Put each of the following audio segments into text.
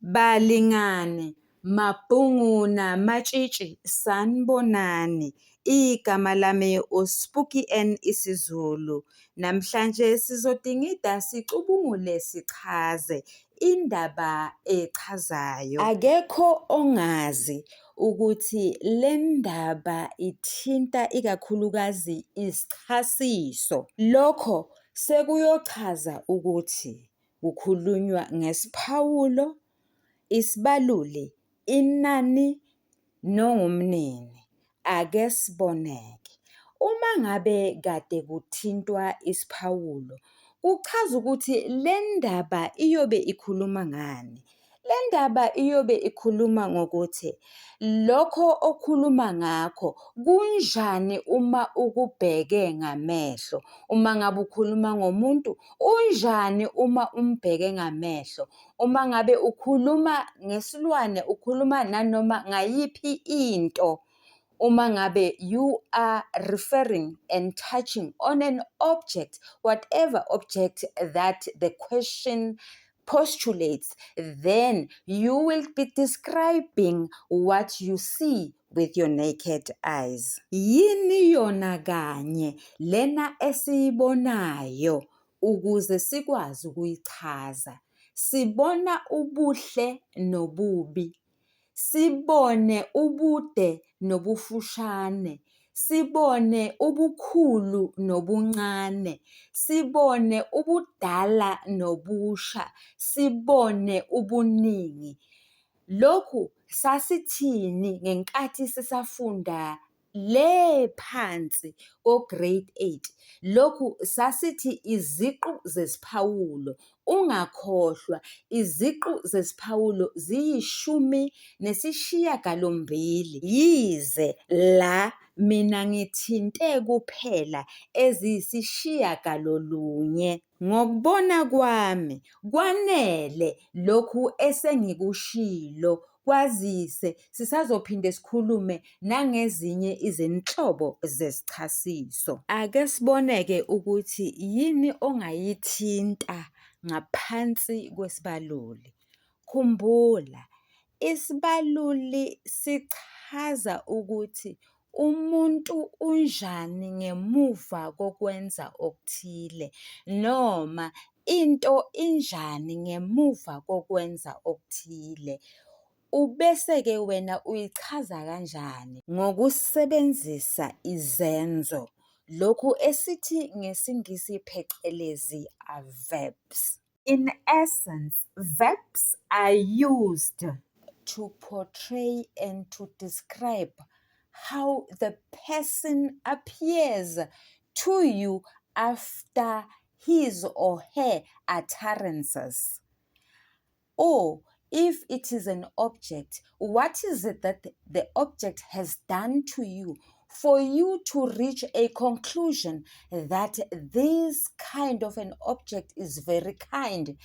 Balingane, Mabhunguna, Matshitshi, sanibonani. Igama lami uSpooky N isiZulu. Namhlanje sizodingida sicubungule sichaze indaba echazayo. Akekho ongazi ukuthi le ndaba ithinta ikakhulukazi isichasiso. Lokho sekuyochaza ukuthi kukhulunywa ngesiphawulo, isibaluli, inani nongumnini. Ake siboneke. Uma ngabe kade kuthintwa isiphawulo, kuchaza ukuthi le ndaba iyobe ikhuluma ngani. Le ndaba iyobe ikhuluma ngokuthi lokho okhuluma ngakho kunjani uma ukubheke ngamehlo. Uma ngabe ukhuluma ngomuntu, unjani uma umbheke ngamehlo. Uma ngabe ukhuluma ngesilwane, ukhuluma nanoma ngayiphi into. Uma ngabe you are referring and touching on an object, whatever object that the question postulates, then you will be describing what you see with your naked eyes. Yini yona kanye lena esiyibonayo ukuze sikwazi ukuyichaza? Sibona ubuhle nobubi. Sibone ubude nobufushane, sibone ubukhulu nobuncane, sibone ubudala nobusha, sibone ubuningi. Lokhu sasithini ngenkathi sisafunda le phansi ko-grade 8. Lokhu sasithi iziqu zesiphawulo. Ungakhohlwa iziqu zesiphawulo ziyishumi-nesishiyagalombili. Yize la mina ngithinte kuphela eziyisishiyagalolunye. Ngokubona kwami kwanele lokhu esengikushilo, kwazise sisazophinde sikhulume nangezinye izinhlobo zesichasiso. Ake siboneke ukuthi yini ongayithinta ngaphansi kwesibaluli. Khumbula, isibaluli sichaza ukuthi umuntu unjani ngemuva kokwenza okuthile, noma into injani ngemuva kokwenza okuthile. Ubese-ke wena uyichaza kanjani? Ngokusebenzisa izenzo. Lokhu esithi ngesiNgisi phecelezi are verbs. In essence, verbs are used to portray and to describe how the person appears to you after his or her utterances. Or if it is an object, what is it that the object has done to you for you to reach a conclusion that this kind of an object is very kind,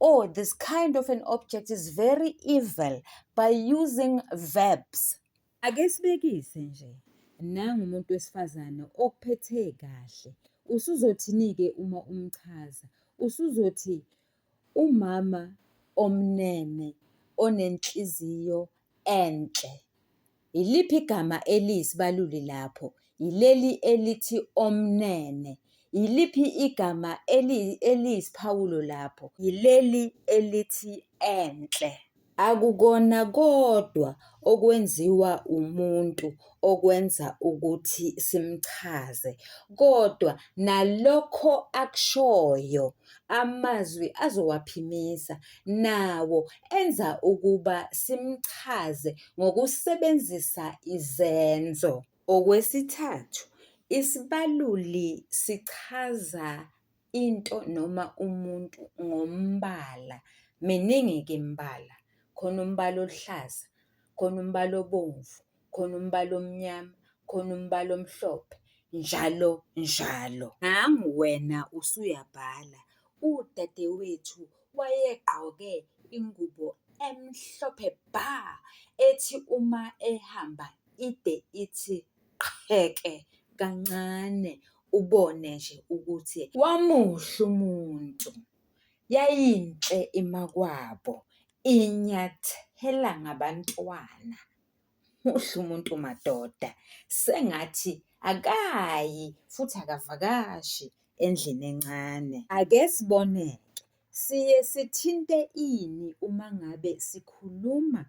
or this kind of an object is very evil, by using verbs. Ake sibekise nje, nangumuntu wesifazane okuphethe kahle. Usuzothini-ke uma umchaza? Usuzothi umama omnene onenhliziyo enhle. Iliphi igama eliyisibaluli lapho? Yileli elithi omnene. Yiliphi igama eliyisiphawulo lapho? Yileli elithi enhle. Akukona kodwa okwenziwa umuntu okwenza ukuthi simchaze, kodwa nalokho akushoyo, amazwi azowaphimisa, nawo enza ukuba simchaze ngokusebenzisa izenzo. Okwesithathu, isibaluli sichaza into noma umuntu ngombala. Miningi-ke imbala. Khona umbala oluhlaza, khona umbala obomvu, khona umbala omnyama, khona umbala omhlophe, njalo njalo. Nangu wena usuyabhala. Udadewethu wayegqoke ingubo emhlophe bha, ethi uma ehamba ide ithi qheke kancane, ubone nje ukuthi wamuhle umuntu. Yayinhle imakwabo. inyathela ngabantwana. Muhle umuntu madoda, sengathi akayi futhi akavakashi endlini encane. Ake siboneke, siye sithinte ini uma ngabe sikhuluma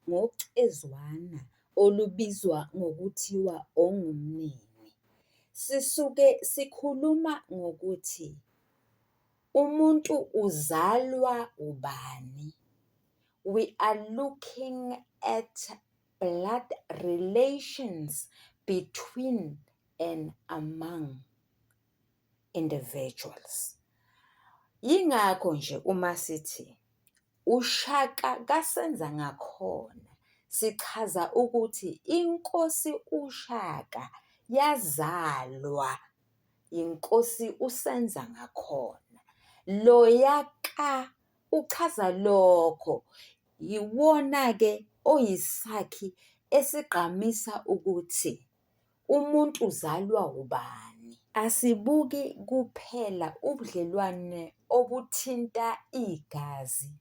ngocezwana olubizwa ngokuthiwa ongumnini? Sisuke sikhuluma ngokuthi umuntu uzalwa ubani. We are looking at blood relations between and among individuals. Yingakho nje uma sithi uShaka kaSenzangakhona, sichaza ukuthi inkosi uShaka yazalwa inkosi uSenzangakhona. Loya ka uchaza lokho, yiwona-ke oyisakhi esigqamisa ukuthi umuntu uzalwa ubani. Asibuki kuphela ubudlelwane obuthinta igazi,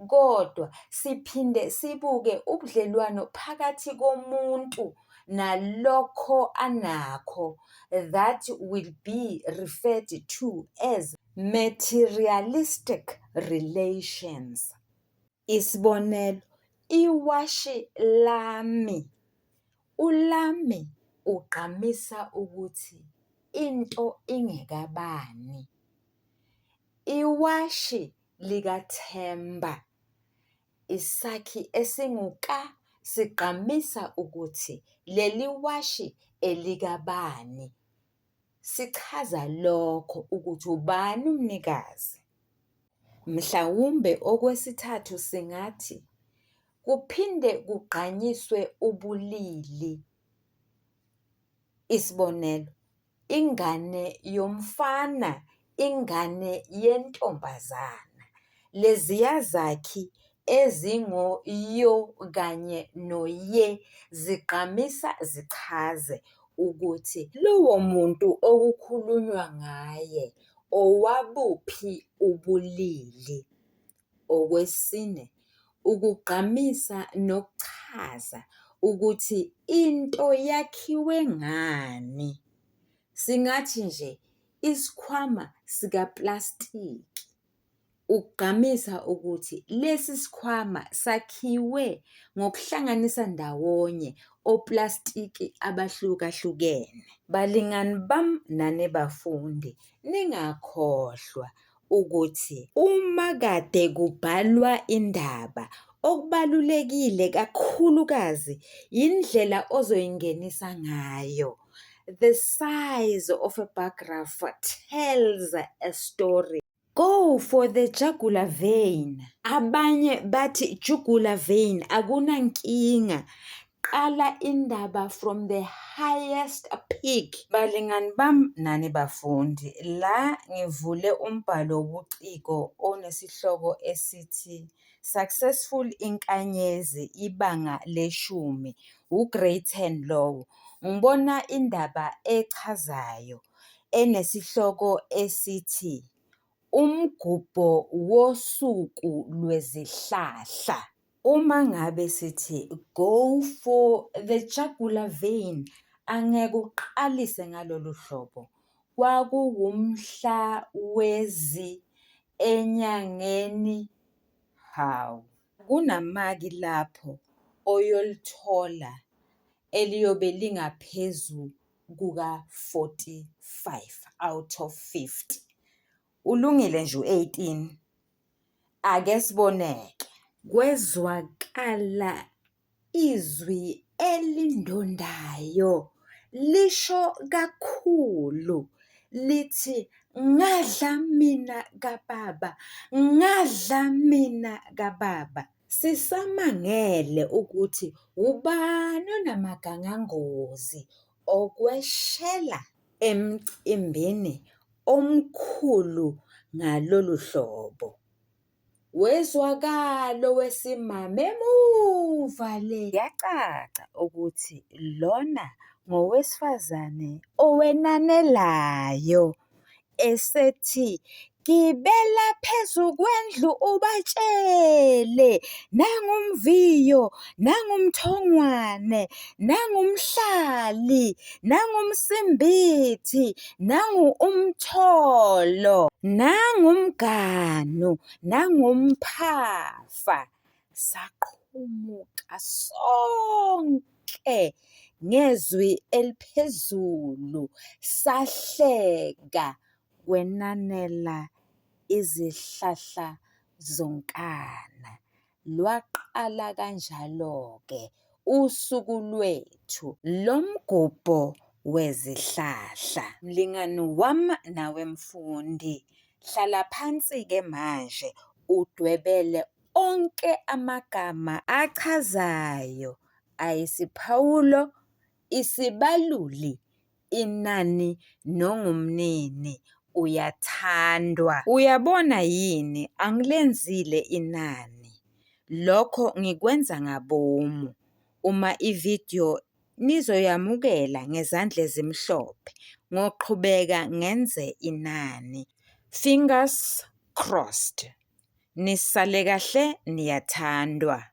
kodwa siphinde sibuke ubudlelwano phakathi komuntu nalokho anakho, that will be referred to as materialistic relations. Isibonelo, iwashi lami. Ulami ugqamisa ukuthi into ingekabani. Iwashi likaThemba, isakhi esinguka, sigqamisa ukuthi leli washi elikabani. Sichaza lokho ukuthi ubani umnikazi. Mhlawumbe okwesithathu singathi kuphinde kugqanyiswe ubulili. Isibonelo, ingane yomfana, ingane yentombazana. Leziya zakhi ezingo-yo kanye no-ye zigqamisa zichaze ukuthi lowo muntu okukhulunywa ngaye owabuphi ubulili. Okwesine, ukugqamisa nokuchaza ukuthi into yakhiwe ngani. Singathi nje isikhwama sikaplastiki, ukugqamisa ukuthi lesi sikhwama sakhiwe ngokuhlanganisa ndawonye oplastiki abahlukahlukene. Balingani bami nane bafundi, ningakhohlwa ukuthi uma kade kubhalwa indaba, okubalulekile kakhulukazi indlela ozoyingenisa ngayo. The size of a paragraph tells a story. Go for the jugular vein. Abanye bathi jugular vein akunankinga. Qala indaba from the highest peak. Balingani bami nani bafundi, la ngivule umbhalo wobuciko onesihloko esithi Successful Inkanyezi ibanga leshumi, uGray 10 lowo. Ngibona indaba echazayo enesihloko esithi umgubho wosuku lwezihlahla. Uma ngabe sithi go for the jugular vein, angeke uqalise ngalolu hlobo. Kwakuwumhla wezi enyangeni, hawu. Kunamaki lapho oyolithola eliyobe lingaphezu kuka-45 out of 50. Ulungile nje u-18. Ake siboneke. Kwezwakala izwi elindondayo lisho kakhulu lithi ngadla mina kababa, ngadla mina kababa. Sisamangele ukuthi ubani onamagangangozi okweshela emcimbini omkhulu ngalolu hlobo. Wezwakalo wesimame emuva le, yacaca ukuthi lona ngowesifazane owenanelayo, esethi Gibela phezu kwendlu ubatshele nangumviyo, nangumthongwane, nangumhlali, nangumsimbithi, umtholo, nangumganu, nangumphafa. Saqhumuka sonke ngezwi eliphezulu sahleka kwenanela izihlahla zonkana. Lwaqala kanjalo-ke usuku lwethu lomgubho wezihlahla. Mlingani wami nawe mfundi, hlala phansi-ke manje udwebele onke amagama achazayo ayisiphawulo, isibaluli, inani nongumnini. Uyathandwa. Uyabona yini angilenzile inani? Lokho ngikwenza ngabomu. Uma ividiyo nizoyamukela ngezandla ezimhlophe ngoqhubeka ngenze inani. Fingers crossed. Nisale kahle, niyathandwa.